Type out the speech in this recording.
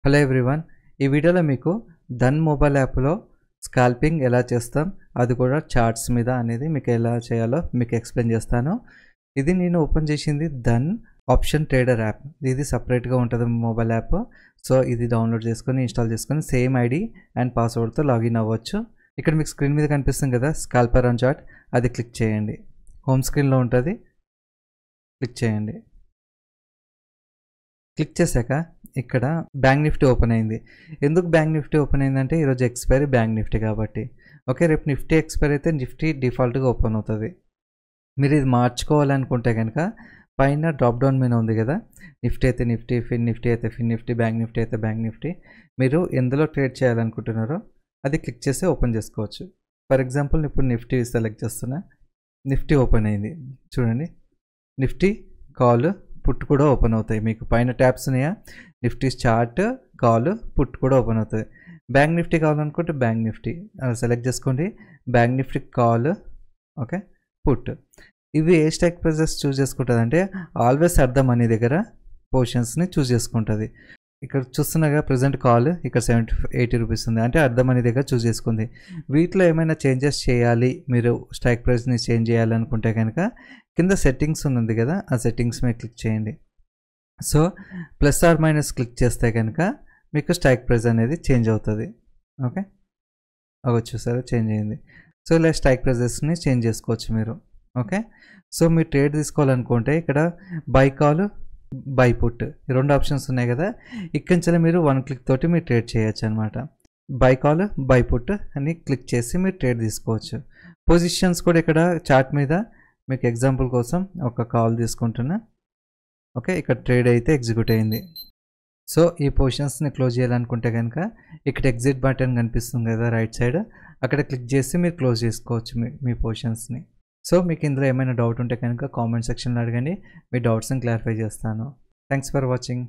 Hello everyone, ఈ వీడియోలో మీకు ధన్ మొబైల్ యాప్లో స్కాల్పింగ్ ఎలా చేస్తాం, అది కూడా చార్ట్స్ మీద అనేది మీకు ఎలా చేయాలో మీకు ఎక్స్ప్లెయిన్ చేస్తాను. ఇది నేను ఓపెన్ చేసింది ధన్ ఆప్షన్ ట్రేడర్ యాప్. ఇది సపరేట్గా ఉంటుంది మొబైల్ యాప్. సో ఇది డౌన్లోడ్ చేసుకొని ఇన్స్టాల్ చేసుకొని సేమ్ ఐడి అండ్ పాస్వర్డ్తో లాగిన్ అవ్వచ్చు. ఇక్కడ మీకు స్క్రీన్ మీద కనిపిస్తుంది కదా స్కాల్పర్ ఆన్ చార్ట్, అది క్లిక్ చేయండి. హోమ్ స్క్రీన్లో ఉంటుంది, క్లిక్ చేయండి. క్లిక్ చేశాక ఇక్కడ బ్యాంక్ నిఫ్టీ ఓపెన్ అయింది. ఎందుకు బ్యాంక్ నిఫ్టీ ఓపెన్ అయిందంటే ఈరోజు ఎక్స్పైరీ బ్యాంక్ నిఫ్టీ కాబట్టి. ఓకే, రేపు నిఫ్టీ ఎక్స్పైరీ అయితే నిఫ్టీ డిఫాల్ట్గా ఓపెన్ అవుతుంది. మీరు ఇది మార్చుకోవాలనుకుంటే కనుక పైన డ్రాప్ డౌన్ మెనూ ఉంది కదా, నిఫ్టీ అయితే నిఫ్టీ, ఫిన్ నిఫ్టీ అయితే ఫిన్ నిఫ్టీ, బ్యాంక్ నిఫ్టీ అయితే బ్యాంక్ నిఫ్టీ. మీరు ఎందులో ట్రేడ్ చేయాలనుకుంటున్నారో అది క్లిక్ చేసి ఓపెన్ చేసుకోవచ్చు. ఫర్ ఎగ్జాంపుల్ ఇప్పుడు నిఫ్టీ సెలెక్ట్ చేస్తున్నా. నిఫ్టీ ఓపెన్ అయింది చూడండి. నిఫ్టీ కాల్ పుట్ కూడా ఓపెన్ అవుతాయి. మీకు పైన ట్యాబ్స్ ఉన్నాయా, నిఫ్టీ చార్ట్, కాల్, పుట్ కూడా ఓపెన్ అవుతుంది. బ్యాంక్ నిఫ్టీ కావాలనుకుంటే బ్యాంక్ నిఫ్టీ సెలెక్ట్ చేసుకోండి. Bank Nifty call, okay, put. ఇవి ఏ స్ట్రైక్ ప్రైజెస్ చూస్ చేసుకుంటుంది అంటే ఆల్వేస్ అట్ ద మనీ దగ్గర పొజిషన్స్ని చూస్ చేసుకుంటుంది. ఇక్కడ చూస్తున్నాగా ప్రజెంట్ కాల్ ఇక్కడ 80 రూపీస్ ఉంది, అంటే అట్ ద మనీ దగ్గర చూస్ చేసుకుంది. వీటిలో ఏమైనా చేంజెస్ చేయాలి, మీరు స్ట్రైక్ ప్రైస్ని చేంజ్ చేయాలనుకుంటే కనుక కింద సెట్టింగ్స్ ఉంది కదా, ఆ సెట్టింగ్స్ మీద క్లిక్ చేయండి. So plus or minus click చేస్తే కనుక మీకు స్ట్రైక్ ప్రైస్ అనేది చేంజ్ అవుతుంది. ఓకే, అవి చూసారా చేంజ్ అయింది. సో ఇలా స్ట్రైక్ ప్రైజెస్ని చేంజ్ చేసుకోవచ్చు మీరు. ఓకే, సో మీరు ట్రేడ్ తీసుకోవాలనుకుంటే ఇక్కడ బై కాల్, బై పుట్, ఈ రెండు ఆప్షన్స్ ఉన్నాయి కదా, ఇక్కడి నుంచి మీరు 1 క్లిక్ తోటి మీరు ట్రేడ్ చేయొచ్చు అనమాట. బై కాల్, బై పుట్ అని క్లిక్ చేసి మీరు ట్రేడ్ తీసుకోవచ్చు. పొజిషన్స్ కూడా ఇక్కడ చార్ట్ మీద మీకు ఎగ్జాంపుల్ కోసం ఒక కాల్ తీసుకుంటున్నా. ఓకే, ఇక్కడ ట్రేడ్ అయితే ఎగ్జిక్యూట్ అయింది. సో ఈ పొజిషన్స్ని క్లోజ్ చేయాలనుకుంటే కనుక ఇక్కడ ఎగ్జిట్ బటన్ కనిపిస్తుంది కదా రైట్ సైడ్, అక్కడ క్లిక్ చేసి మీరు క్లోజ్ చేసుకోవచ్చు మీ పొజిషన్స్ని. సో మీకు ఇందులో ఏమైనా డౌట్ ఉంటే కనుక కామెంట్ సెక్షన్లో అడగండి, మీ డౌట్స్ని క్లారిఫై చేస్తాను. Thanks for watching.